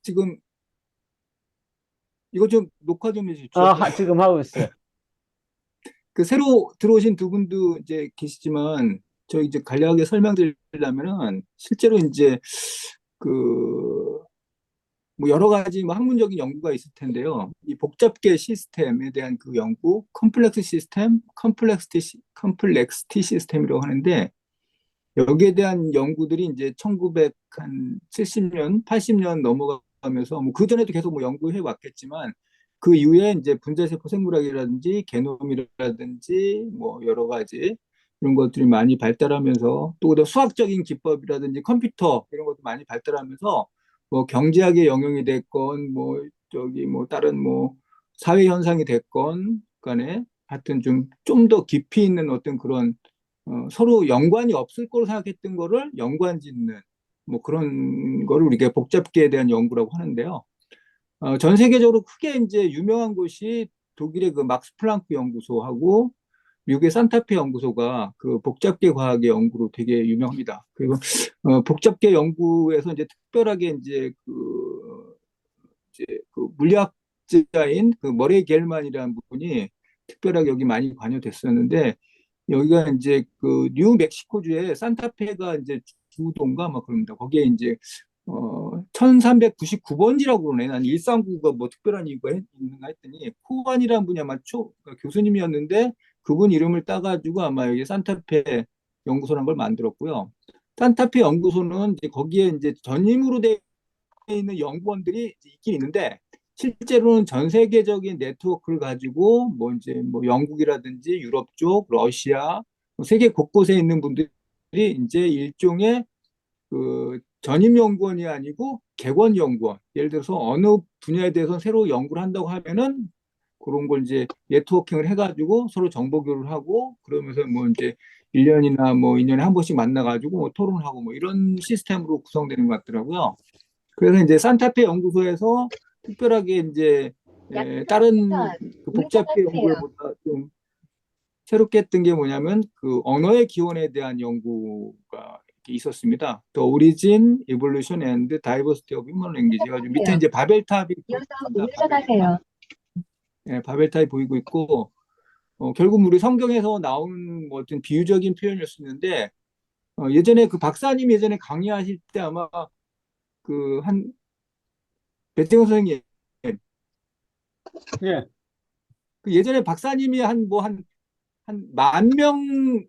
지금 이거 좀 녹화 좀 해주십시오. 지금 하고 있어요. 그 새로 들어오신 두 분도 이제 계시지만 저 이제 간략하게 설명드리려면은 실제로 이제 그 뭐 여러 가지 뭐 학문적인 연구가 있을 텐데요. 이 복잡계 시스템에 대한 그 연구, 컴플렉스 시스템, 컴플렉시티 시스템이라고 하는데 여기에 대한 연구들이 이제 1970년, 80년 넘어가면서 뭐 그전에도 계속 뭐 연구해 왔겠지만 그 이후에 이제 분자세포 생물학이라든지 게놈이라든지 뭐 여러 가지 이런 것들이 많이 발달하면서 또 그다음 수학적인 기법이라든지 컴퓨터 이런 것도 많이 발달하면서 뭐 경제학의 영역이 됐건 뭐 저기 뭐 다른 뭐 사회 현상이 됐건 간에 하여튼 좀 더 깊이 있는 어떤 그런 서로 연관이 없을 거로 생각했던 거를 연관 짓는 뭐 그런 거를 우리가 복잡계에 대한 연구라고 하는데요. 전 세계적으로 크게 이제 유명한 곳이 독일의 그 막스 플랑크 연구소하고 미국의 산타페 연구소가 그 복잡계 과학의 연구로 되게 유명합니다. 그리고 복잡계 연구에서 이제 특별하게 이제 그 물리학자인 그 머레이 겔만이라는 분이 특별하게 여기 많이 관여됐었는데 여기가 이제 그 뉴멕시코주의 산타페가 이제 주도인가 막 그럽니다. 거기에 이제 1399번지라고 그러네. 난 139가 뭐 특별한 이유가 있는가 했더니 코안이라는 분이 아마 교수님이었는데 그분 이름을 따가지고 아마 여기 산타페 연구소라는 걸 만들었고요. 산타페 연구소는 이제 거기에 이제 전임으로 돼 있는 연구원들이 있긴 있는데 실제로는 전 세계적인 네트워크를 가지고 뭐 이제 뭐 영국이라든지 유럽 쪽, 러시아, 뭐 세계 곳곳에 있는 분들이 이제 일종의 그 전임 연구원이 아니고 객원 연구원. 예를 들어서 어느 분야에 대해서 새로 연구를 한다고 하면은 그런 걸 이제 네트워킹을 해가지고 서로 정보 교류를 하고 그러면서 뭐 이제 1년이나 뭐 2년에 한 번씩 만나가지고 뭐 토론하고 뭐 이런 시스템으로 구성되는 것 같더라고요. 그래서 이제 산타페 연구소에서 특별하게 이제 약 다른 300m 그 복잡계 우회전하세요. 연구보다 좀 새롭게 했던 게 뭐냐면 그 언어의 기원에 대한 연구가 이렇게 있었습니다. The Origin, Evolution and Diversity of Human Language. 해가지고 밑에 우회전하세요. 이제 바벨탑이 이어서 보입니다. 바벨탑. 우회전하세요. 예, 바벨탑이 보이고 있고 결국 우리 성경에서 나오는 뭐 어떤 비유적인 표현일 수 있는데 예전에 그 박사님 예전에 강의하실 때 아마 그 한 배태영 선생님 예, 그 예전에 박사님이 한 뭐 한 만 명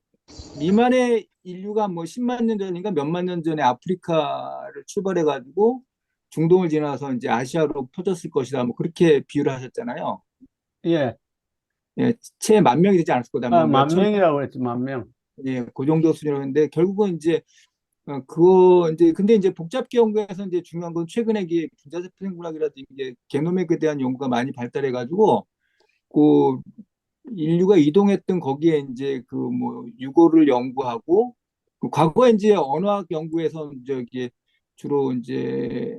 미만의 인류가 뭐 10만 년 전인가 몇만 년 전에 아프리카를 출발해 가지고 중동을 지나서 이제 아시아로 퍼졌을 것이다. 뭐 그렇게 비유를 하셨잖아요. 예. 예, 채 만 명이 되지 않았을 거다. 뭐 만 몇천 명이라고 그랬지, 만 명. 예, 그 정도 수준으로 했는데 결국은 이제 그거 이제 근데 이제 복잡계 연구에서 이제 중요한 건 최근에 이게 분자세포 생물학이라든지 이게 게놈에 대한 연구가 많이 발달해 가지고 그 인류가 이동했던 거기에 이제 그 뭐 유고를 연구하고 그 과거에 이제 언어학 연구에서 저기 주로 이제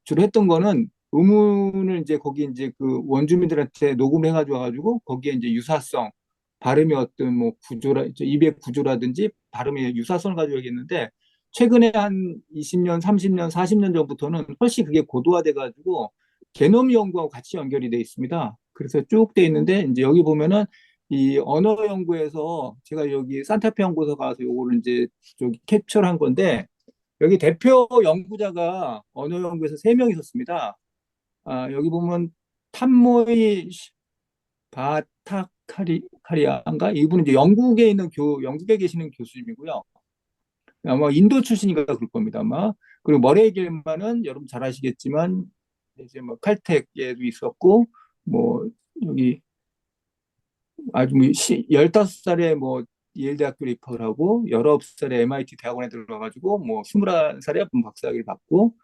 주로 했던 거는 의문을 이제 거기 이제 그 원주민들한테 녹음을 해가지고 와가지고 거기에 이제 유사성 발음의 어떤 뭐 구조라 입의 구조라든지 발음의 유사성을 가지고 있는데 최근에 한 20년, 30년, 40년 전부터는 훨씬 그게 고도화돼 가지고 게놈 연구하고 같이 연결이 돼 있습니다. 그래서 쭉 돼 있는데 이제 여기 보면은 이 언어 연구에서 제가 여기 산타페 연구소 가서 요거를 이제 저기 캡처를 한 건데 여기 대표 연구자가 언어 연구에서 세 명 있었습니다. 여기 보면 탐모이 바타카리아인가 이분은 이제 영국에 계시는 교수님이고요. 아마 인도 출신인가 그럴 겁니다 아마. 그리고 머레이 겔만은 여러분 잘 아시겠지만 이제 뭐 칼텍에도 있었고 뭐 여기 아주 뭐 15살에 뭐 예일 대학교를 입학을 하고 19살에 MIT 대학원에 들어가가지고 뭐 21살에 박사학위를 받고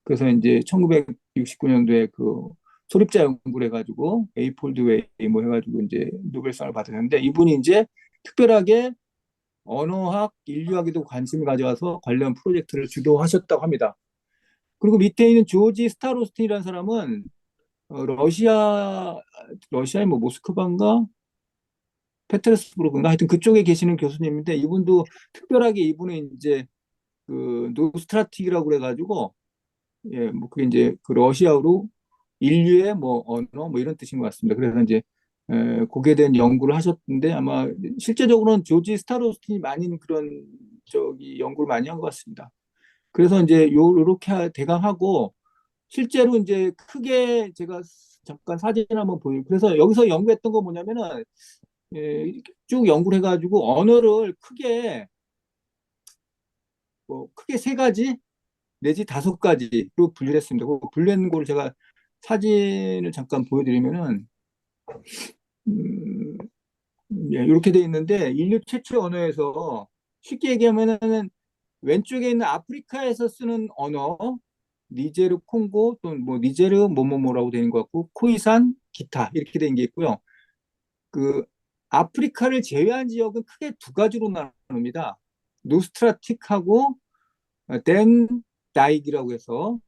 그래서 이제 1969년도에 그 소립자 연구를 해가지고 에이폴드 웨이 뭐 해가지고 이제 노벨상을 받았는데 이분이 이제 특별하게 언어학, 인류학에도 관심을 가져와서 관련 프로젝트를 주도하셨다고 합니다. 그리고 밑에 있는 조지 스타로스틴이라는 사람은 러시아의 뭐 모스크바인가 페테르스부르크인가 하여튼 그쪽에 계시는 교수님인데 이분도 특별하게 이분은 이제 그 노스트라틱이라고 그래가지고 예, 뭐 그게 이제 그 러시아어로 인류의 뭐 언어 뭐 이런 뜻인 것 같습니다. 그래서 이제 거기에 대한 연구를 하셨는데 아마 실제적으로는 조지 스타로스틴이 많이 그런 저기 연구를 많이 한 것 같습니다. 그래서 이제 요렇게 대강 하고 실제로 이제 크게 제가 잠깐 사진 한번 보여요. 그래서 여기서 연구했던 거 뭐냐면은 이렇게 쭉 연구를 해가지고 언어를 크게 세 가지 내지 다섯 가지로 분류를 했습니다. 그 분류한 거를 제가 사진을 잠깐 보여드리면은 음, 예, 이렇게 돼 있는데 인류 최초 언어에서 쉽게 얘기하면은 왼쪽에 있는 아프리카에서 쓰는 언어 니제르 콩고 또는 뭐 니제르 뭐뭐뭐라고 되는 것 같고 코이산 기타 이렇게 된 게 있고요. 그 아프리카를 제외한 지역은 크게 두 가지로 나눕니다. 노스트라틱하고 덴 다익이라고 해서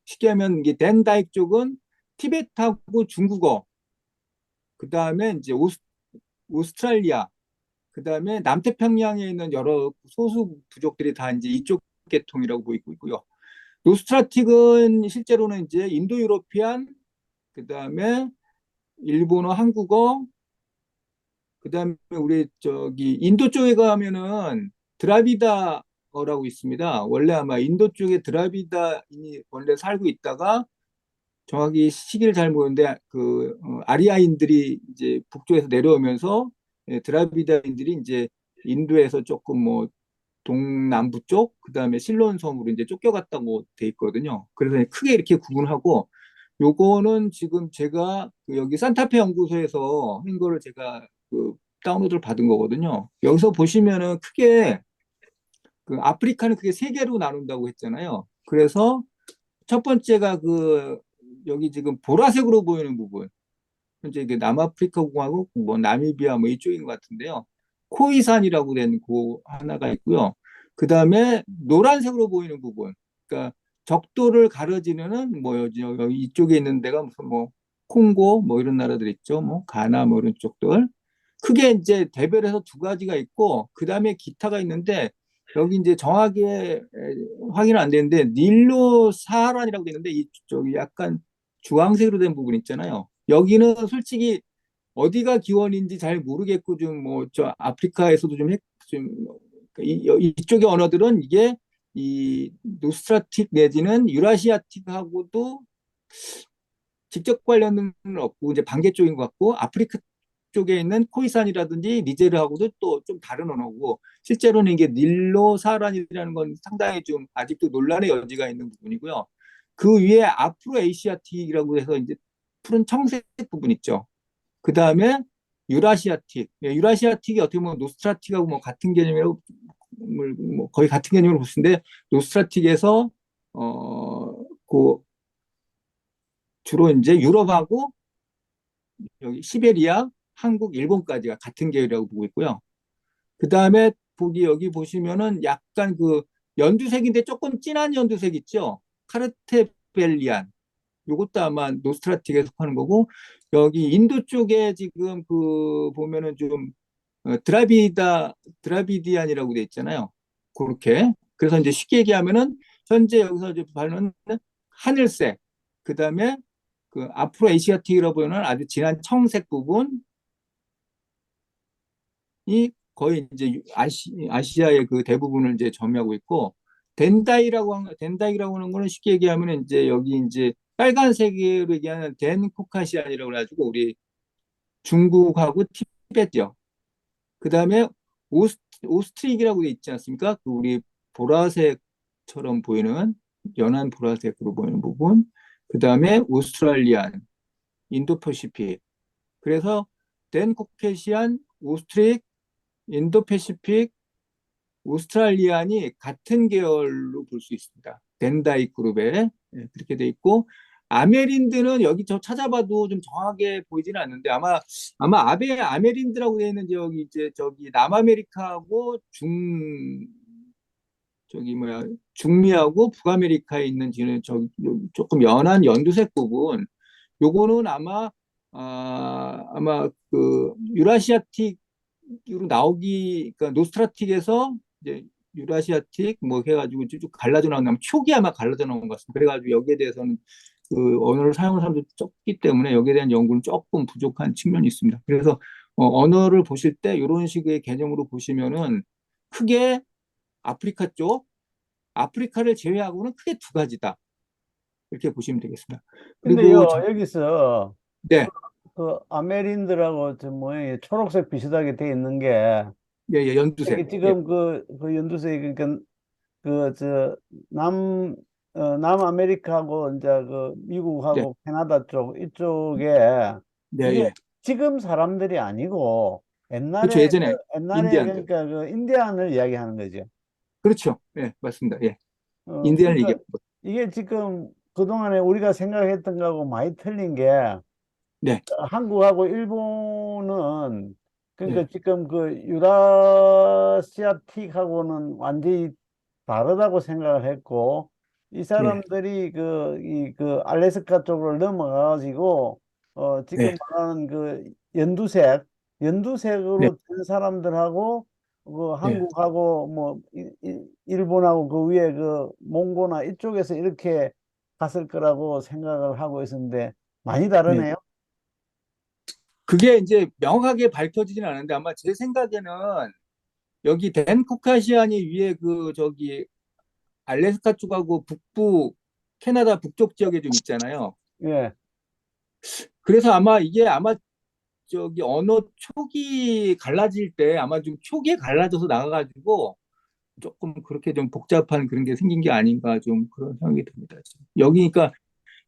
쉽게 하면 이게 덴 다익 쪽은 티베트하고 중국어, 그 다음에 이제 오스트랄리아, 그 다음에 남태평양에 있는 여러 소수 부족들이 다 이제 이쪽 계통이라고 보이고 있고요. 노스트라틱은 실제로는 이제 인도 유로피안, 그 다음에 일본어, 한국어, 그 다음에 우리 저기 인도 쪽에 가면은 드라비다어라고 있습니다. 원래 아마 인도 쪽에 드라비다인이 원래 살고 있다가 정확히 시기를 잘 모르는데 그 아리아인들이 이제 북쪽에서 내려오면서 드라비다인들이 이제 인도에서 조금 뭐 동남부 쪽, 그다음에 실론 섬으로 이제 쫓겨갔다고 돼 있거든요. 그래서 크게 이렇게 구분하고 요거는 지금 제가 그 여기 산타페 연구소에서 한 거를 제가 그 다운로드를 받은 거거든요. 여기서 보시면은 크게 그 아프리카는 크게 세 개로 나눈다고 했잖아요. 그래서 첫 번째가 그 여기 지금 보라색으로 보이는 부분. 현재 이게 남아프리카 공화국, 뭐 나미비아 뭐 이쪽인 것 같은데요. 코이산이라고 된 그 하나가 있고요. 그 다음에 노란색으로 보이는 부분. 그러니까 적도를 가려지는 뭐 여기 이쪽에 있는 데가 무슨 뭐 콩고 뭐 이런 나라들 있죠. 뭐 가나 뭐 이런 쪽들. 크게 이제 대별해서 두 가지가 있고 그 다음에 기타가 있는데 여기 이제 정확하게 확인은 안 되는데 닐로 사하란이라고 돼 있는데 이쪽이 약간 주황색으로 된 부분 있잖아요. 여기는 솔직히 어디가 기원인지 잘 모르겠고 좀 뭐 저 아프리카에서도 좀 이쪽의 언어들은 이게 이 노스트라틱 내지는 유라시아틱하고도 직접 관련은 없고 이제 반대 쪽인 것 같고 아프리카 쪽에 있는 코이산이라든지 니제르하고도 또 좀 다른 언어고 실제로는 이게 닐로 사하란이라는 건 상당히 좀 아직도 논란의 여지가 있는 부분이고요. 그 위에 아프로 에이시아틱이라고 해서 이제 푸른 청색 부분 있죠. 그 다음에 유라시아틱. 예, 유라시아틱이 어떻게 보면 노스트라틱하고 뭐 같은 개념이라고 뭐 거의 같은 개념으로 볼 수 있는데 노스트라틱에서 그 주로 이제 유럽하고 여기 시베리아, 한국, 일본까지가 같은 계열이라고 보고 있고요. 그 다음에 여기 보시면은 약간 그 연두색인데 조금 진한 연두색 있죠. 카르테벨리안. 요것도 아마 노스트라틱에 속하는 거고 여기 인도 쪽에 지금 그 보면은 좀 드라비디안이라고 돼 있잖아요. 그렇게. 그래서 이제 쉽게 얘기하면은 현재 여기서 이제 발는 하늘색, 그 다음에 그 앞으로 에시아틱이라고 보는 아주 진한 청색 부분이 거의 이제 아시아의 그 대부분을 이제 점유하고 있고 덴다이라고 하는 거는 쉽게 얘기하면 이제 여기 이제 빨간색으로 얘기하는 덴코카시안이라고 해가지고 우리 중국하고 티베트요. 그 다음에 오스트릭이라고 돼 있지 않습니까? 그 우리 보라색처럼 보이는 연한 보라색으로 보이는 부분. 그 다음에 오스트랄리안, 인도퍼시픽. 그래서 덴코케시안, 오스트릭, 인도패시픽, 오스트랄리안이 같은 계열로 볼 수 있습니다. 덴다이 그룹에 그렇게 돼 있고 아메린드는 여기 저 찾아봐도 좀 정확하게 보이지는 않는데 아마 아메린드라고 되어 있는 지역이 이제 저기 남아메리카하고 저기 뭐야 중미하고 북아메리카에 있는 지는 저 조금 연한 연두색 부분 요거는 아마 그 유라시아틱으로 나오기 그러니까 노스트라틱에서 이제 유라시아틱 뭐 해가지고 쭉 갈라져 나온 다음 촉이 아마 갈라져 나온 것 같습니다. 그래가지고 여기에 대해서는 그 언어를 사용하는 사람들이 적기 때문에 여기에 대한 연구는 조금 부족한 측면이 있습니다. 그래서 언어를 보실 때 이런 식의 개념으로 보시면은 크게 아프리카 쪽, 아프리카를 제외하고는 크게 두 가지다. 이렇게 보시면 되겠습니다. 그리고 근데요, 여기서 네, 그 아메린드라고 저 모양이 초록색 비슷하게 돼 있는 게 예, 예, 연두색. 이게 예, 지금 그 연두색이 그러니까 그 저 남 남아메리카하고 이제 그 네, 미국하고 캐나다 쪽 이쪽에 네, 이게 예. 지금 사람들이 아니고 그렇죠. 예전에 옛날에 인디안들. 그러니까 그 인디안을 이야기하는 거죠. 그렇죠. 예, 맞습니다. 예. 인디안을 그러니까 얘기하는 거. 이게 지금 그동안에 우리가 생각했던 거하고 많이 틀린 게 네, 한국하고 일본은 네, 그러니까 지금 그 유라시아틱하고는 완전히 다르다고 생각을 했고 이 예, 사람들이 그 알래스카 쪽으로 넘어가가지고 네, 지금 말하는 그 네, 연두색으로 된 사람들하고 그 네, 한국하고 뭐 일본하고 그 위에 그 몽고나 이쪽에서 이렇게 갔을 거라고 생각을 하고 있었는데 많이 네. 다르네요. 그게 이제 명확하게 밝혀지진 않은데 아마 제 생각에는 여기 댄 코카시안이 위에 그 저기 알래스카 쪽하고 북부 캐나다 북쪽 지역에 좀 있잖아요. 예. 그래서 아마 이게 아마 저기 언어 촉이 갈라질 때 아마 좀 촉이 갈라져서 나가가지고 조금 그렇게 좀 복잡한 그런 게 생긴 게 아닌가 좀 그런 생각이 듭니다. 지금. 여기 그러니까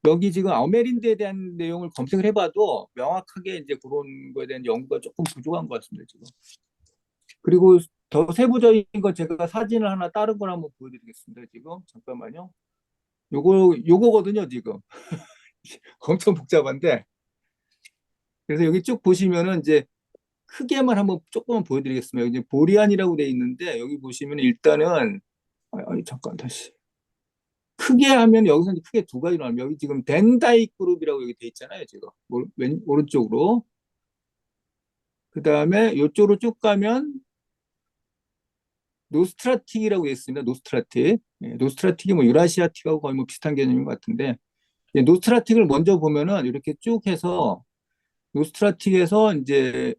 여기 지금 아메린드에 대한 내용을 검색을 해봐도 명확하게 이제 그런 거에 대한 연구가 조금 부족한 것 같습니다. 지금. 그리고 더 세부적인 거 제가 사진을 하나 다른 걸 한번 보여드리겠습니다. 지금 잠깐만요. 요거거든요. 지금 엄청 복잡한데 그래서 여기 쭉 보시면은 이제 크게만 한번 조금만 보여드리겠습니다. 이제 보리안이라고 돼 있는데 여기 보시면 일단은 잠깐 다시 크게 하면 여기서 이제 크게 두 가지로 나면 여기 지금 덴다이 그룹이라고 여기 돼 있잖아요. 지금 오른쪽으로 그 다음에 이쪽으로 쭉 가면 노스트라틱이라고 돼 있습니다. 노스트라틱. 예, 노스트라틱이 뭐 유라시아틱하고 거의 뭐 비슷한 개념인 것 같은데 예, 노스트라틱을 먼저 보면은 이렇게 쭉 해서 노스트라틱에서 이제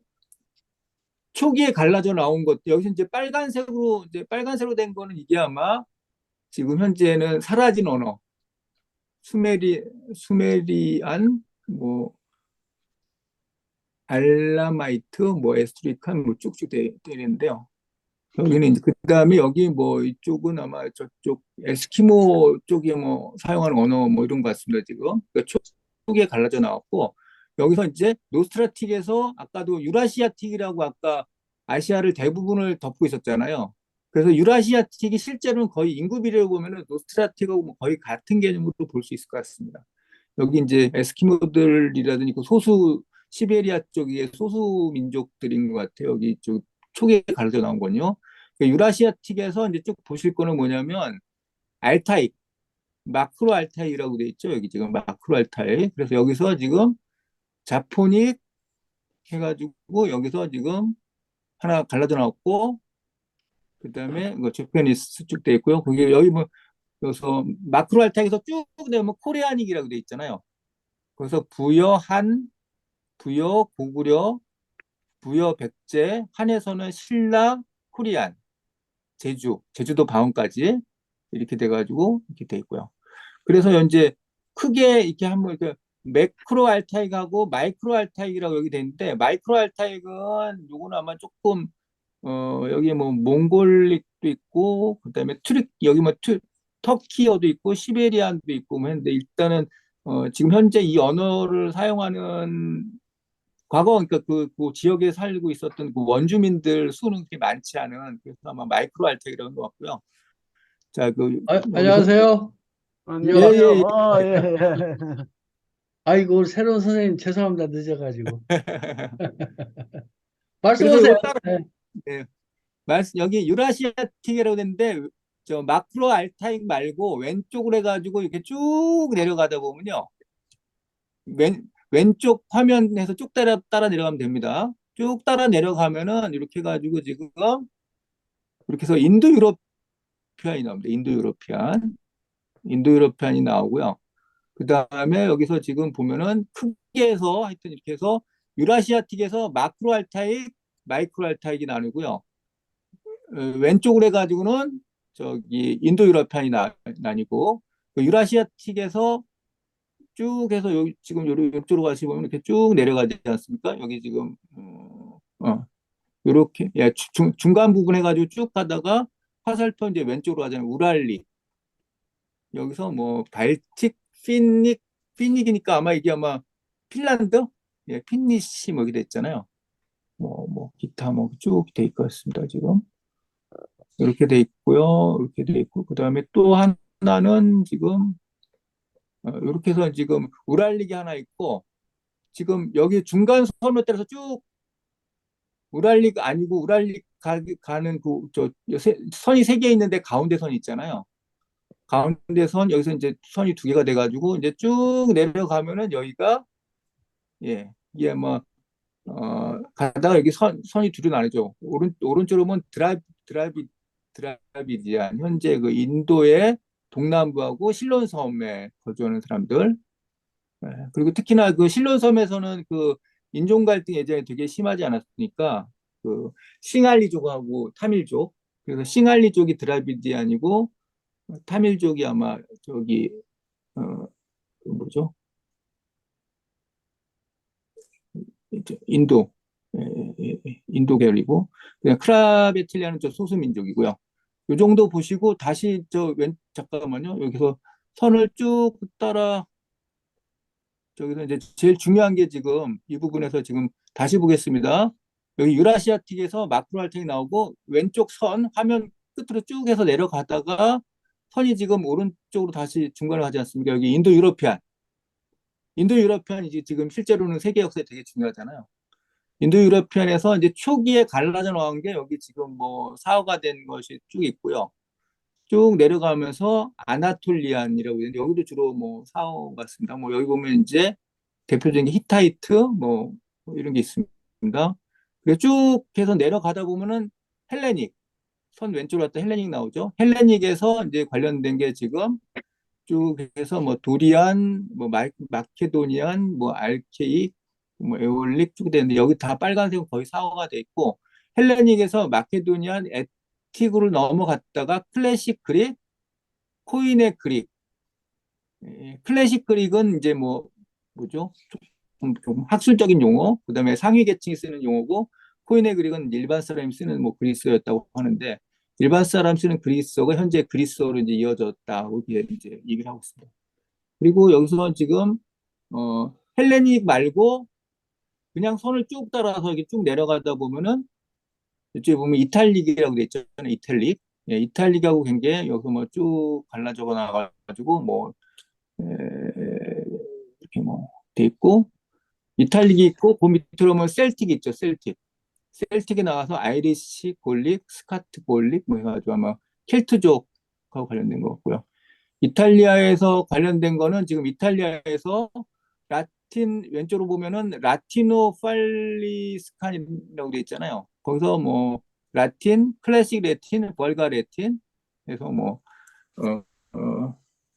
초기에 갈라져 나온 것 여기서 이제 빨간색으로 된 거는 이게 아마 지금 현재는 사라진 언어 수메리안 뭐 알라마이트 뭐 에스트리칸 뭐 쭉쭉 돼 있는데요. 여기는 이제 그다음에 여기 뭐 이쪽은 아마 저쪽 에스키모 쪽에 뭐 사용하는 언어 뭐 이런 것 같습니다. 지금 그러니까 쪽에 갈라져 나왔고 여기서 이제 노스트라틱에서 아까도 유라시아틱이라고 아까 아시아를 대부분을 덮고 있었잖아요. 그래서 유라시아틱이 실제로는 거의 인구 비례를 보면은 노스트라틱하고 뭐 거의 같은 개념으로 볼 수 있을 것 같습니다. 여기 이제 에스키모들이라든지 그 소수 시베리아 쪽의 소수 민족들인 것 같아요. 여기 쪽 초기에 가려져 나온 거요. 유라시아틱에서 이제 쭉 보실 거는 뭐냐면 알타익, 마크로 알타익이라고 돼 있죠. 여기 지금 마크로 알타익. 그래서 여기서 지금 자포닉 해가지고 여기서 지금 하나 갈라져 나왔고 그다음에 그 제페니스 쭉 돼 있고요. 그게 여기 뭐 그래서 마크로 알타익에서 쭉 내면 코리아닉이라고 돼 있잖아요. 그래서 부여한 부여, 고구려, 부여, 백제, 한에서는 신라, 코리안, 제주도 방언까지 이렇게 돼가지고 이렇게 돼 있고요. 그래서 현재 크게 이렇게 한번 이렇게 매크로 알타익하고 마이크로 알타익이라고 여기 돼 있는데 마이크로 알타익은 요거는 아마 조금 여기 뭐 몽골릭도 있고 그다음에 여기 뭐 터키어도 있고 시베리안도 있고 뭐 했는데 일단은 지금 현재 이 언어를 사용하는 과거 그러니까 그 지역에 살고 있었던 그 원주민들 수는 그렇게 많지 않은 그래서 아마 마이크로 알텍이라는 것 같고요. 자, 그 여기서 안녕하세요. 안녕하세요. 예예예. 예, 예. 아이고, 새로운 선생님 죄송합니다. 늦어가지고. 그래서 말씀하세요. 요거 따로 네. 예, 여기 유라시아틱이라고 되는데 저 마크로 알타익 말고 왼쪽으로 해가지고 이렇게 쭉 내려가다 보면요. 왼쪽 화면에서 쭉 따라 내려가면 됩니다. 쭉 따라 내려가면은 이렇게 해가지고 지금 이렇게 해서 인도 유럽 유로피안이 나옵니다. 인도 유로피안이 나오고요. 그 다음에 여기서 지금 보면은 크게 해서 하여튼 이렇게 해서 유라시아틱에서 마크로 알타익, 마이크로 알타익이 나누고요. 왼쪽으로 해가지고는 저기 인도 유러피안이 나뉘고 그 유라시아틱에서 쭉 해서 여기 지금 이쪽으로 가시면 이렇게 쭉 내려가지 않습니까? 여기 지금 이렇게 예, 중간 부분 해가지고 쭉 가다가 화살표 이제 왼쪽으로 가잖아요. 우랄릭 여기서 뭐 발틱, 피닉이니까 아마 이게 아마 핀란드, 예, 핀니시 뭐 이렇게 됐잖아요. 뭐 기타 뭐 쭉 돼 있겠습니다 지금. 이렇게 돼 있고요. 이렇게 돼 있고 그다음에 또 하나는 지금 이렇게 해서 지금 우랄릭이 하나 있고 지금 여기 중간 선로 따라서 쭉 우랄릭 아니고 우랄릭 가는 그 선이 세 개 있는데 가운데 선 있잖아요. 가운데 선 여기서 이제 선이 두 개가 돼가지고 이제 쭉 내려가면은 여기가 예 이게 뭐 가다가 여기 선이 둘이 나뉘죠. 오른쪽으로 보면 드라비디안 현재 그 인도의 동남부하고 실론 섬에 거주하는 사람들. 예, 그리고 특히나 그 실론 섬에서는 그 인종 갈등이 예전에 되게 심하지 않았으니까 그 싱할리족하고 타밀족. 그래서 싱할리족이 드라비디안이고 타밀족이 아마 저기 그 뭐죠? 인도 인도 계열이고 그냥 크라베틸리아는 저 소수 민족이고요. 이 정도 보시고 다시 잠깐만요. 여기서 선을 쭉 따라 저기서 이제 제일 중요한 게 지금 이 부분에서 지금 다시 보겠습니다. 여기 유라시아틱에서 마크로 알텍이 나오고 왼쪽 선 화면 끝으로 쭉 해서 내려가다가 선이 지금 오른쪽으로 다시 중간을 하지 않습니까? 여기 인도 유러피안이 지금 실제로는 세계 역사에 되게 중요하잖아요. 인도 유러피안에서 이제 초기에 갈라져 나온 게 여기 지금 뭐 사화가 된 것이 쭉 있고요. 쭉 내려가면서 아나톨리안이라고 있는데 여기도 주로 뭐 사화 같습니다. 뭐 여기 보면 이제 대표적인 게 히타이트 뭐 이런 게 있습니다. 그리고 쭉 해서 내려가다 보면은 헬레닉 선 왼쪽으로 갔다 헬레닉 나오죠. 헬레닉에서 이제 관련된 게 지금 쭉 해서 뭐 도리안, 뭐 마케도니안, 뭐 알케익, 뭐 에올릭 쭉 되는데 여기 다 빨간색은 거의 사화가 돼 있고 헬레닉에서 마케도니안, 에틱으로 넘어갔다가 클래식 그릭, 코인의 그릭, 클래식 그릭은 이제 뭐 뭐죠? 좀 학술적인 용어, 그다음에 상위 계층이 쓰는 용어고 코인의 그릭은 일반 사람이 쓰는 뭐 그리스어였다고 하는데 일반 사람 쓰는 그리스어가 현재 그리스어로 이제 이어졌다고 이제 얘기를 하고 있습니다. 그리고 여기서 지금 헬레닉 말고 그냥 선을 쭉 따라서 이렇게 쭉 내려가다 보면은 이쪽에 보면 이탈릭이라고 돼 있잖아요. 이탈릭. 예, 이탈릭하고 굉장히 여기서 뭐 쭉 갈라져 나가가지고 뭐 이렇게 뭐 돼 있고 이탈릭이 있고 그 밑으로 보면 셀틱이 있죠. 셀틱이 나와서 아이리시 골릭, 스카트 골릭 뭐 해가지고 아마 켈트족하고 관련된 것 같고요. 이탈리아에서 관련된 거는 지금 이탈리아에서 라틴 왼쪽으로 보면은 라티노 팔리스칸이라고 돼 있잖아요. 거기서 뭐 라틴, 클래식 라틴, 벌가 라틴 그래서 뭐 어,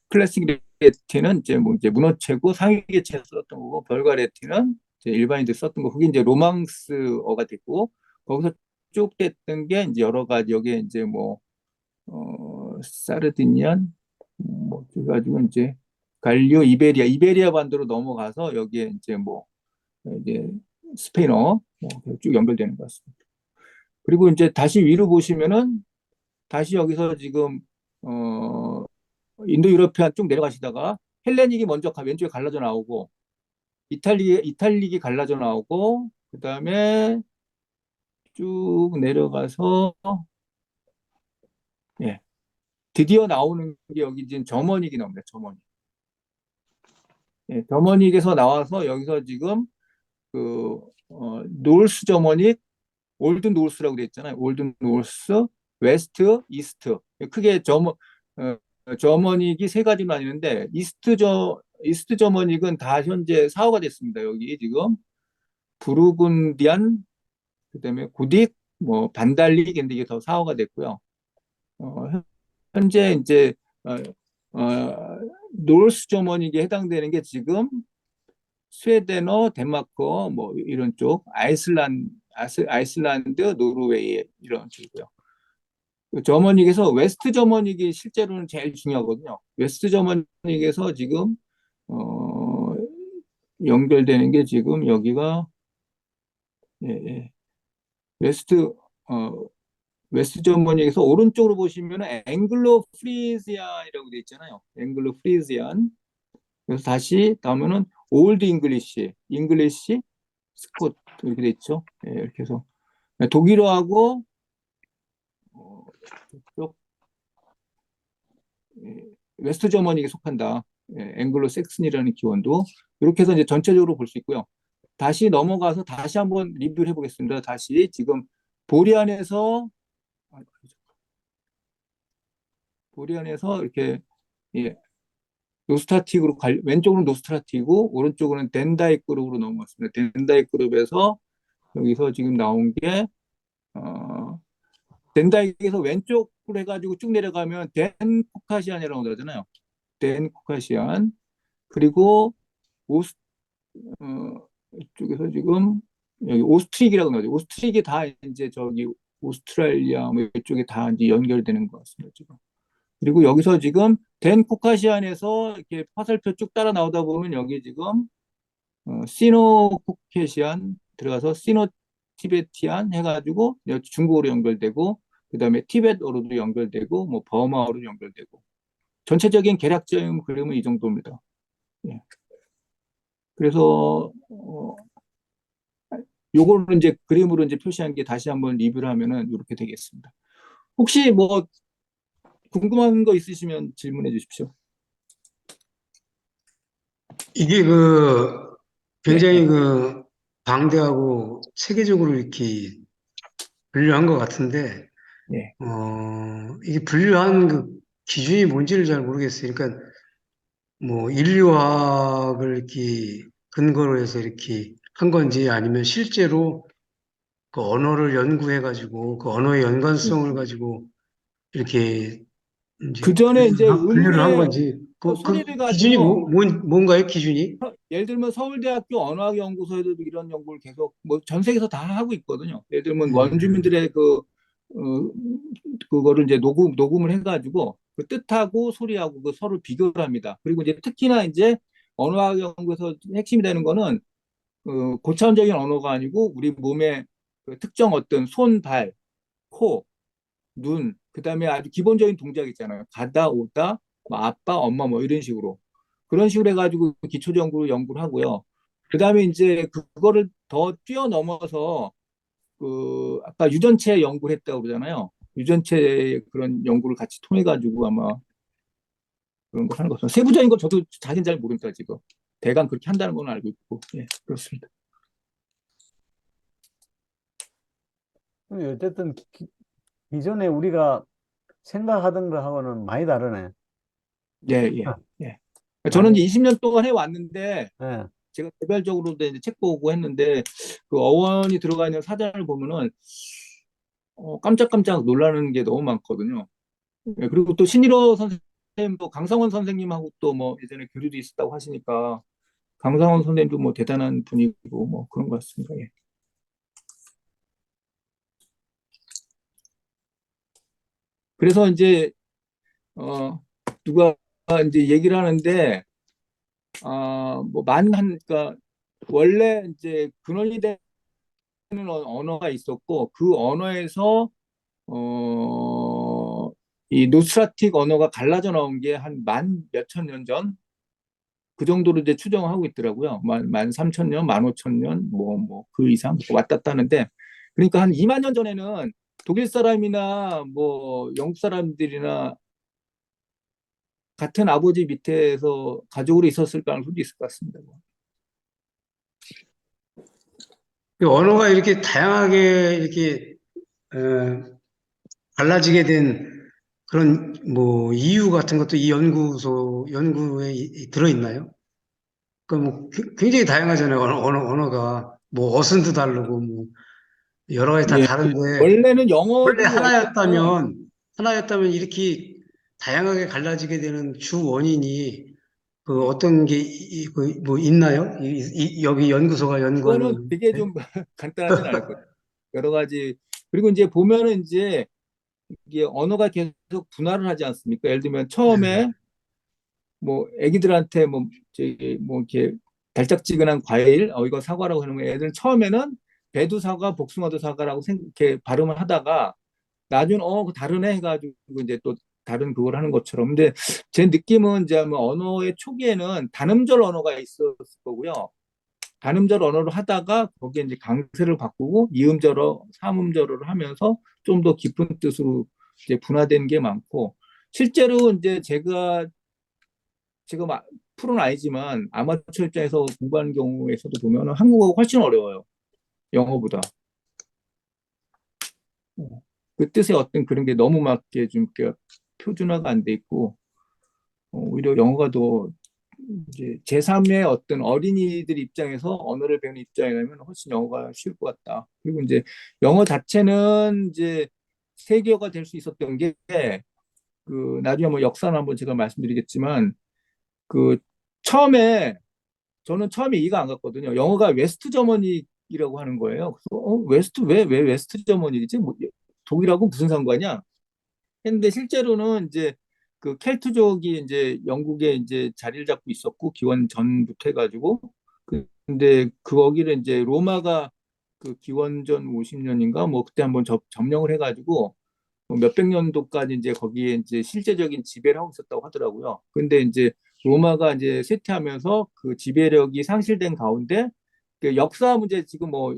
클래식 라틴은 이제 문어체고 상위계체 썼던 거고 벌가 라틴은 이제 일반인들 썼던 거 그게 이제 로망스어가 됐고 거기서 쭉 됐던 게 이제 여러 가지 여기에 이제 뭐 사르디니안 뭐 그래가지고 이제 갈리오 이베리아 반도로 넘어가서 여기에 이제 뭐 이제 스페인어 뭐쭉 연결되는 것 같습니다. 그리고 이제 다시 위로 보시면은 다시 여기서 지금 어 인도 유러피안 쭉 내려가시다가 헬레닉이 먼저 왼쪽에 갈라져 나오고 이탈릭이 갈라져 나오고 그다음에 쭉 내려가서 예 드디어 나오는 게 여기 지금 저머닉이 나옵니다. 저머닉. 예, 저머닉에서 나와서 여기서 지금 그 노스 저머닉, 올드 노스라고 돼 있잖아요. 올드 노스, 웨스트, 이스트. 크게 저머닉이 세 가지로 나뉘는데 이스트 저머닉은 다 현재 사화가 됐습니다. 여기 지금 부르군디안, 그다음에 구딕, 뭐 반달릭 인데 이게 더 사화가 됐고요. 현재 이제 노르스 저머니에 해당되는 게 지금 스웨덴어, 덴마크 뭐 이런 쪽, 아이슬란드, 노르웨이 이런 쪽이고요. 저머닉에서 웨스트 저머닉이 실제로는 제일 중요하거든요. 웨스트 저머닉에서 지금 어, 연결되는 게 지금 여기가 예, 예. 웨스트 어, 웨스트 저머닉에서 오른쪽으로 보시면은 앵글로 프리지안이라고 돼 있잖아요. 앵글로 프리지안. 그래서 다시 다음에는 올드 잉글리시, 스콧 이렇게 돼 있죠. 예, 이렇게 해서 독일어하고 쪽 웨스트 저머니에 속한다. 앵글로 섹슨이라는 기원도 이렇게 해서 이제 전체적으로 볼 수 있고요. 다시 넘어가서 다시 한번 리뷰를 해보겠습니다. 다시 지금 보리안에서 이렇게 예, 노스타틱으로 왼쪽으로는 노스타틱이고 오른쪽으로는 덴다이크 그룹으로 넘어갔습니다. 덴다이크 그룹에서 여기서 지금 나온 게 덴다이크에서 왼쪽으로 해가지고 쭉 내려가면 덴 코카시안이라고 하잖아요. 덴 코카시안 그리고 오스 이쪽에서 지금 여기 오스트릭이라고 나오죠. 오스트릭이 다 이제 저기 오스트랄리아 뭐 이쪽에 다 이제 연결되는 것 같습니다. 지금. 그리고 여기서 지금 덴 코카시안에서 이렇게 화살표 쭉 따라 나오다 보면 여기 지금 시노 코케시안 들어가서 시노 티베티안 해가지고 중국어로 연결되고 그다음에 티벳어로도 연결되고 뭐 버마어로 연결되고 전체적인 계략적인 그림은 이 정도입니다. 예. 그래서 요거를 이제 그림으로 이제 표시한 게 다시 한번 리뷰를 하면은 이렇게 되겠습니다. 혹시 뭐 궁금한 거 있으시면 질문해 주십시오. 이게 굉장히 방대하고 체계적으로 이렇게 분류한 것 같은데, 네. 이게 분류한 기준이 뭔지를 잘 모르겠어요. 그러니까 뭐 인류학을 이렇게 근거로 해서 이렇게 한 건지 아니면 실제로 그 언어를 연구해가지고 그 언어의 연관성을 가지고 이렇게 이제 그 전에 이제 분류를 한 의뢰 건지 그 소리를 기준이 가지고 뭔가요? 기준이? 예를 들면 서울대학교 언어학연구소에도 이런 연구를 계속 뭐 전 세계에서 다 하고 있거든요. 예를 들면 원주민들의 그거를 이제 녹음을 해가지고 그 뜻하고 소리하고 그 서로 비교를 합니다. 그리고 이제 특히나 이제 언어학 연구에서 핵심이 되는 거는 고차원적인 언어가 아니고 우리 몸의 그 특정 어떤 손, 발, 코, 눈, 그다음에 아주 기본적인 동작 있잖아요. 가다, 오다, 뭐 아빠, 엄마 뭐 이런 식으로 그런 식으로 해가지고 기초적으로 연구를 하고요. 그다음에 이제 그거를 더 뛰어넘어서 아까 유전체 연구를 했다고 그러잖아요. 유전체 그런 연구를 같이 통해 가지고 아마 그런 거 하는 것 같아요. 세부적인 거 저도 자세히 잘 모릅니다 지금. 대강 그렇게 한다는 건 알고 있고, 예, 그렇습니다. 어쨌든 기존에 우리가 생각하던 거하고는 많이 다르네. 예, 예, 예. 저는 많이. 이제 20년 동안 해왔는데 예. 제가 개별적으로도 이제 책 보고 했는데 그 어원이 들어가 있는 사전을 보면은 깜짝깜짝 놀라는 게 너무 많거든요. 예, 그리고 또 신일호 선생님, 또 강성원 선생님하고 또 뭐 예전에 교류도 있었다고 하시니까 강성원 선생님도 뭐 대단한 분이고 뭐 그런 것 같습니다. 예. 그래서 이제 누가 이제 얘기를 하는데 뭐 그러니까 원래 이제 근원이 되는 언어가 있었고 그 언어에서 이 노스라틱 언어가 갈라져 나온 게 한 만 몇천 년 전 그 정도로 이제 추정하고 있더라고요. 만 3천 년, 만 5천 년, 뭐 그 이상 왔다 갔다 하는데 그러니까 한 2만 년 전에는 독일 사람이나 뭐 영국 사람들이나 같은 아버지 밑에서 가족으로 있었을 가능성도 있을 것 같습니다. 그 언어가 이렇게 다양하게 이렇게 달라지게 된 그런 뭐 이유 같은 것도 이 연구에 들어있나요? 뭐 굉장히 다양하잖아요. 언어가 뭐 어순도 다르고 뭐 여러 가지 다 예, 다른데 원래는 원래 영어도 얇잖아요. 하나였다면 이렇게 다양하게 갈라지게 되는 주 원인이 그 어떤 게 뭐 있나요? 여기 연구소가 그거는 연구하는. 되게 네? 좀 간단하진 않을 거예요. 여러 가지. 그리고 이제 보면은 이제 이게 언어가 계속 분할을 하지 않습니까? 예를 들면 네. 처음에 뭐 애기들한테 뭐 저기 뭐 이렇게 달짝지근한 과일 이거 사과라고 하는 거 애들은 처음에는 배도 사과, 복숭아도 사과라고 이렇게 발음을 하다가 나중에 그거 다르네 해가지고 이제 또 다른 그걸 하는 것처럼. 근데 제 느낌은 이제 뭐 언어의 초기에는 단음절 언어가 있었을 거고요. 단음절 언어를 하다가 거기에 이제 강세를 바꾸고 이음절어, 삼음절어를 하면서 좀 더 깊은 뜻으로 이제 분화된 게 많고, 실제로 이제 제가 지금 프로는 아니지만 아마추어 입장에서 공부하는 경우에서도 보면 한국어가 훨씬 어려워요. 영어보다. 그 뜻의 어떤 그런 게 너무 막 이렇게 좀 이렇게 표준화가 안 돼 있고, 오히려 영어가 더 이제 제3의 어떤 어린이들 입장에서 언어를 배우는 입장이라면 훨씬 영어가 쉬울 것 같다. 그리고 이제 영어 자체는 이제 세계어가 될 수 있었던 게 그 나중에 뭐 역사는 한번 제가 말씀드리겠지만 그 처음에 저는 처음에 이해가 안 갔거든요. 영어가 웨스트 저머니라고 하는 거예요. 그래서 웨스트 왜 웨스트 저머니지? 뭐 독일하고 무슨 상관이야? 했는데 실제로는 이제 그 켈트족이 이제 영국에 이제 자리를 잡고 있었고 기원 전부터 해가지고 근데 그 거기를 이제 로마가 그 기원전 50년인가 뭐 그때 한번 점령을 해가지고 뭐 몇백 년도까지 이제 거기에 이제 실제적인 지배를 하고 있었다고 하더라고요. 근데 이제 로마가 이제 쇠퇴하면서 그 지배력이 상실된 가운데 그 역사 문제 지금 뭐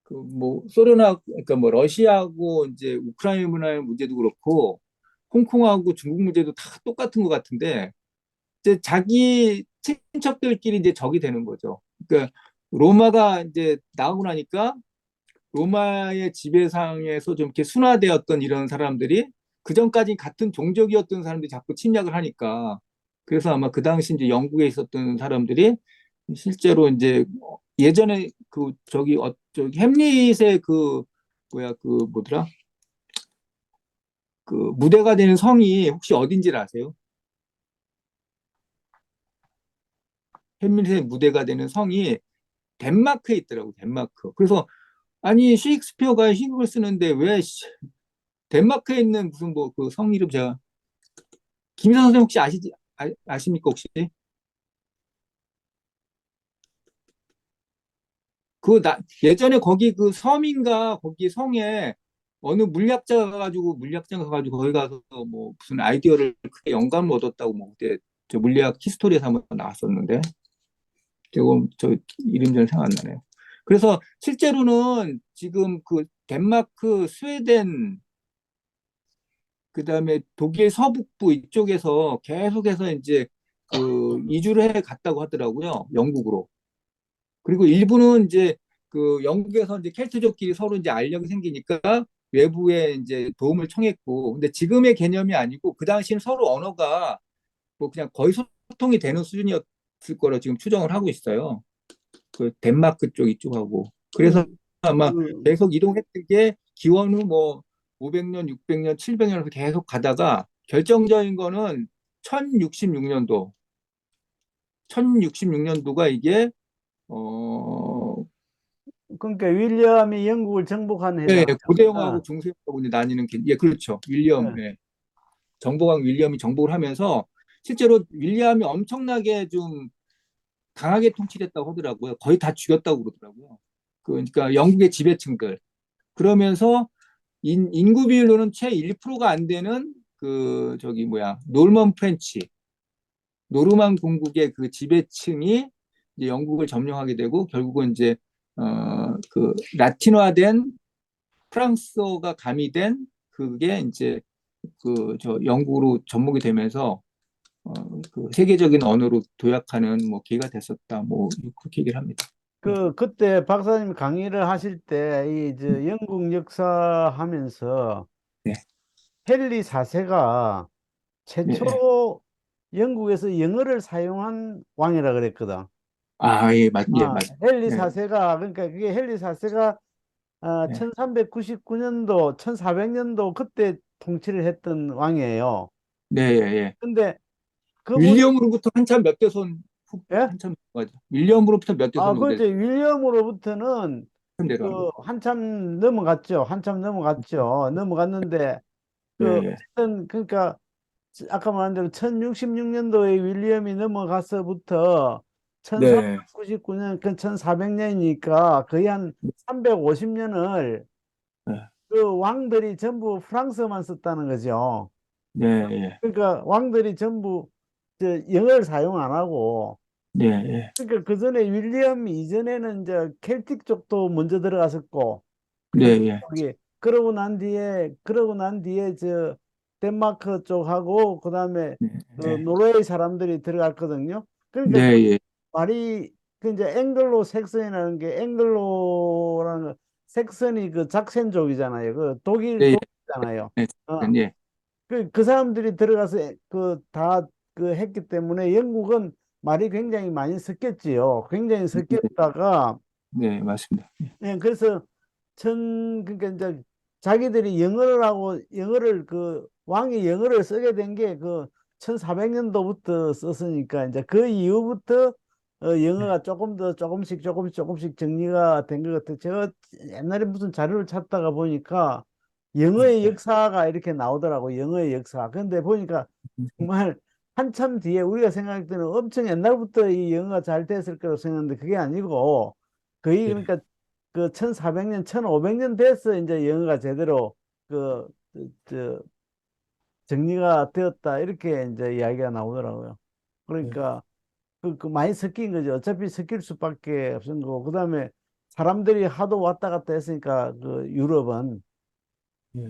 그 뭐 소련하고 그러니까 뭐 러시아하고 이제 우크라이나 문제도 그렇고 홍콩하고 중국 문제도 다 똑같은 것 같은데 이제 자기 친척들끼리 이제 적이 되는 거죠. 그러니까 로마가 이제 나오고 나니까 로마의 지배상에서 좀 이렇게 순화되었던 이런 사람들이 그 전까지 같은 종족이었던 사람들이 자꾸 침략을 하니까 그래서 아마 그 당시 이제 영국에 있었던 사람들이 실제로 이제 예전에 그 저기 햄릿의 그 뭐야 그 뭐더라 그 무대가 되는 성이 혹시 어딘지를 아세요? 햄릿의 무대가 되는 성이 덴마크에 있더라고 덴마크. 그래서 아니 셰익스피어가 희곡을 쓰는데 왜 덴마크에 있는 무슨 뭐 그 성 이름 제가 김희선 선생님 혹시 아십니까 혹시? 예전에 거기 그 섬인가 거기 성에 어느 물리학자가 가가지고 거기 가서 뭐 무슨 아이디어를 크게 영감을 얻었다고 뭐 그때 저 물리학 히스토리에서 한번 나왔었는데 지금 저 이름 잘 생각 안 나네요. 그래서 실제로는 지금 그 덴마크, 스웨덴 그다음에 독일 서북부 이쪽에서 계속해서 이제 그 이주를 해 갔다고 하더라고요. 영국으로. 그리고 일부는 이제 그 영국에서 이제 켈트족끼리 서로 이제 알력이 생기니까 외부에 이제 도움을 청했고, 근데 지금의 개념이 아니고 그 당시는 서로 언어가 뭐 그냥 거의 소통이 되는 수준이었을 거라 지금 추정을 하고 있어요. 그 덴마크 쪽 이쪽하고. 그래서 그, 아마 그, 계속 이동했던 게 기원 후 뭐 500년, 600년, 700년을 계속 가다가 결정적인 거는 1066년도. 1066년도가 이게 어 그러니까 윌리엄이 영국을 정복한 네, 해잖아. 고대영하고 중세영하고 이제 나뉘는 예, 그렇죠. 윌리엄, 예. 예. 정보강 윌리엄이 정복을 하면서 실제로 윌리엄이 엄청나게 좀 강하게 통치했다고 하더라고요. 거의 다 죽였다고 그러더라고요. 그러니까 영국의 지배층들. 그러면서 인구 비율로는 채 1%가 안 되는 그 저기 뭐야 노르먼 프렌치, 노르만 공국의 그 지배층이 이제 영국을 점령하게 되고 결국은 이제 그 라틴화된 프랑스어가 가미된 그게 이제 그 저 영국으로 접목이 되면서 어, 그 세계적인 언어로 도약하는 뭐 기회가 됐었다. 뭐 그렇게 얘기를 합니다. 네, 그때 박사님 강의를 하실 때, 저 영국 역사 하면서 네, 헨리 4세가 네. 네. 최초로 영국에서 영어를 사용한 왕이라 그랬거든. 아, 예, 예, 아, 맞아요. 헨리 네, 4세가, 그러니까 그게 헨리 4세가 네. 1399년도, 1400년도 그때 통치를 했던 왕이에요. 네, 예, 예. 근데 그분이, 윌리엄으로부터 한참 몇 대손 예? 한참 맞아. 윌리엄으로부터 몇 대손 아, 정도 그렇죠. 윌리엄으로부터는 내려간 거. 그 한참 넘어갔죠. 한참 넘어갔죠. 넘어갔는데, 예, 그, 예. 어쨌든, 그러니까, 아까 말한 대로 1066년도에 윌리엄이 넘어가서부터 네, 1399년, 그 1400년이니까 거의 한 350년을 네, 그 왕들이 전부 프랑스어만 썼다는 거죠. 네, 예, 그러니까 왕들이 전부 영어를 사용 안 하고, 네, 예, 그러니까 그 전에 윌리엄 이전에는 이제 켈틱 쪽도 먼저 들어갔었고, 네, 그 예, 저기 그러고 난 뒤에 저 덴마크 쪽하고 그다음에 네, 그 예, 노르웨이 사람들이 들어갔거든요. 그러니까 그 네, 예, 말이 그 이제 앵글로 색선이라는 게 앵글로라는 거 색선이 그 작센족이잖아요. 그 독일 네, 독일이잖아요. 예, 어. 예, 그 사람들이 들어가서 그 다 그 했기 때문에 영국은 말이 굉장히 많이 섞였지요. 굉장히 섞였다가 네, 맞습니다. 예, 그래서 그러니까 이제 자기들이 영어를 하고 영어를 그 왕이 영어를 쓰게 된 게 그 1400년도부터 썼으니까 이제 그 이후부터 네, 영어가 조금 더 조금씩 정리가 된 것 같아요. 제가 옛날에 무슨 자료를 찾다가 보니까 영어의 네, 역사가 이렇게 나오더라고요. 영어의 역사. 근데 보니까 정말 한참 뒤에 우리가 생각할 때는 엄청 옛날부터 이 영어가 잘 됐을 거라고 생각했는데 그게 아니고 거의 네, 그러니까 그 1400년, 1500년 돼서 이제 영어가 제대로 그, 정리가 되었다. 이렇게 이제 이야기가 나오더라고요. 네, 그러니까 그 많이 섞인 거죠. 어차피 섞일 수밖에 없는 거고. 그다음에 사람들이 하도 왔다 갔다 했으니까 그 유럽은. 예,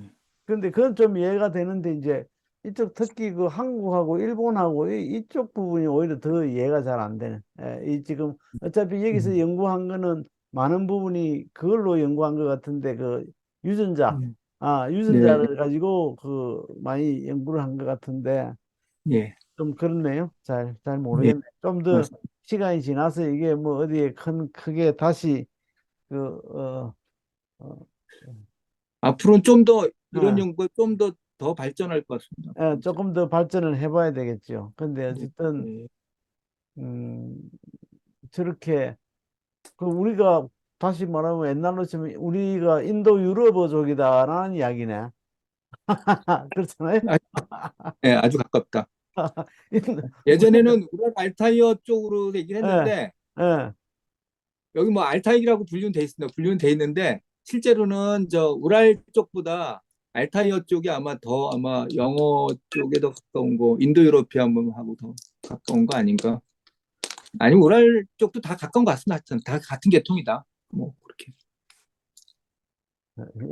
근데 그건 좀 이해가 되는데 이제 이쪽 특히 그 한국하고 일본하고 이쪽 부분이 오히려 더 이해가 잘 안 되는. 이 지금 어차피 여기서 음, 연구한 거는 많은 부분이 그걸로 연구한 것 같은데 그 유전자, 음, 네, 유전자를 가지고 그 많이 연구를 한 것 같은데 예, 좀 그렇네요. 잘 네, 모르겠네. 좀 더 맞습니다. 시간이 지나서 이게 뭐 어디에 크게 다시 그 어, 앞으로는 좀 더 이런 어, 연구가 좀 더 발전할 것 같습니다. 진짜. 조금 더 발전을 해봐야 되겠죠. 근데 네, 어쨌든 네. 음, 저렇게 그 우리가 다시 말하면 옛날로 치면 우리가 인도 유럽어족이다라는 이야기네. 그렇잖아요. 아, 네, 아주 가깝다. 우리가 예전에는 우랄 알타이어 쪽으로 얘기를 예, 했는데 예. 여기 뭐 알타이라고 분류는 돼 있습니다. 분류는 돼 있는데 실제로는 저 우랄 쪽보다 알타이어 쪽이 아마 영어 쪽에 더 가까운 거, 인도 유로피안하고 더 가까운 거 아닌가? 아니면 우랄 쪽도 다 가까운 것 같습니다. 하여튼 다 같은 계통이다. 뭐 그렇게.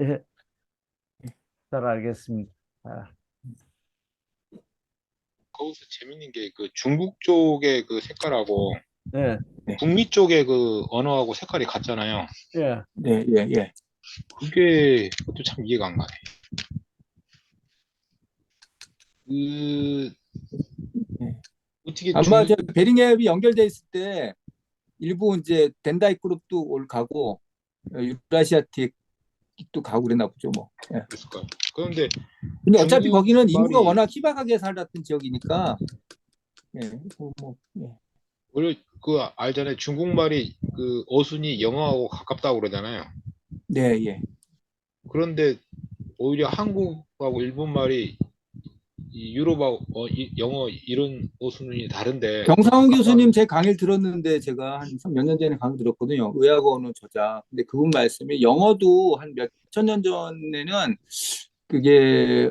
예, 잘 알겠습니다. 아, 거기서 재밌는 게 그 중국 쪽의 그 색깔하고 예, 네, 북미 쪽의 그 언어하고 색깔이 같잖아요. 예. 네, 예, 예. 그게 그것도 참 이해가 안 가네. 그 네. 어떻게 아마 저 베링앱이 연결돼 있을 때 일부 이제 덴다이 그룹도 올 가고 유라시아틱도 가고 그랬나 보죠, 뭐. 예. 중국했을까요? 그런데 근데 어차피 중국 거기는 인구가 말이 워낙 희박하게 살았던 지역이니까, 예, 예. 원래 그 알잖아요. 중국말이 그 어순이 영어하고 가깝다고 그러잖아요. 네, 예. 그런데 오히려 한국하고 일본말이 이 유럽하고 영어 이런 어순이 다른데 더 정상훈 교수님 가깝다는. 제 강의를 들었는데 제가 한 몇 년 전에 강의 들었거든요. 의학어 언어 저자. 근데 그분 말씀이 영어도 한 몇 천 년 전에는 그게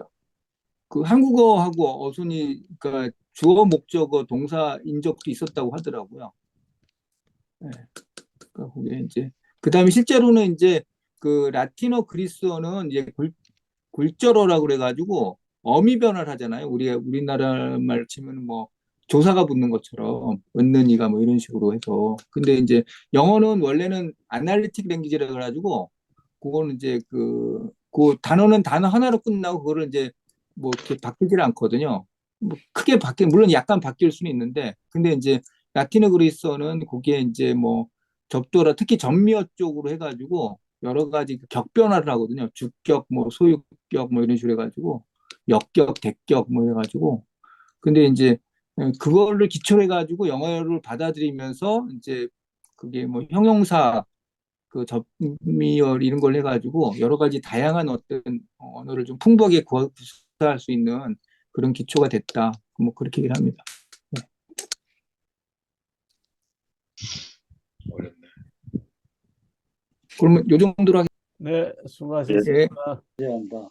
그 한국어하고 어순이 그러니까 주어 목적어 동사 인적도 있었다고 하더라고요. 예. 그러니까 그게 이제 그다음에 실제로는 이제 그 라틴어 그리스어는 이제 굴절어라고 그래가지고 어미 변화를 하잖아요. 우리나라 말 치면 뭐 조사가 붙는 것처럼 얻는 이가 뭐 이런 식으로 해서. 근데 이제 영어는 원래는 아날리틱 랭귀지라 그래가지고 그거는 이제 그 단어는 단어 하나로 끝나고 그거를 이제 뭐 이렇게 바뀌질 않거든요. 뭐 크게 물론 약간 바뀔 수는 있는데 근데 이제 라틴어 그리스어는 거기에 이제 뭐 접두어라 특히 전미어 쪽으로 해가지고 여러 가지 격변화를 하거든요. 주격, 뭐 소유격, 뭐 이런 식으로 해가지고 역격, 대격 뭐 해가지고 근데 이제 그거를 기초로 해가지고 영어를 받아들이면서 이제 그게 뭐 형용사 그 접미열 이런 걸 해가지고 여러 가지 다양한 어떤 언어를 좀 풍부하게 구사할 수 있는 그런 기초가 됐다. 뭐 그렇게 얘기를 합니다. 어렵네. 그러면 요 정도로 네, 수고하셨습니다. 하겠습니다. 이해한다.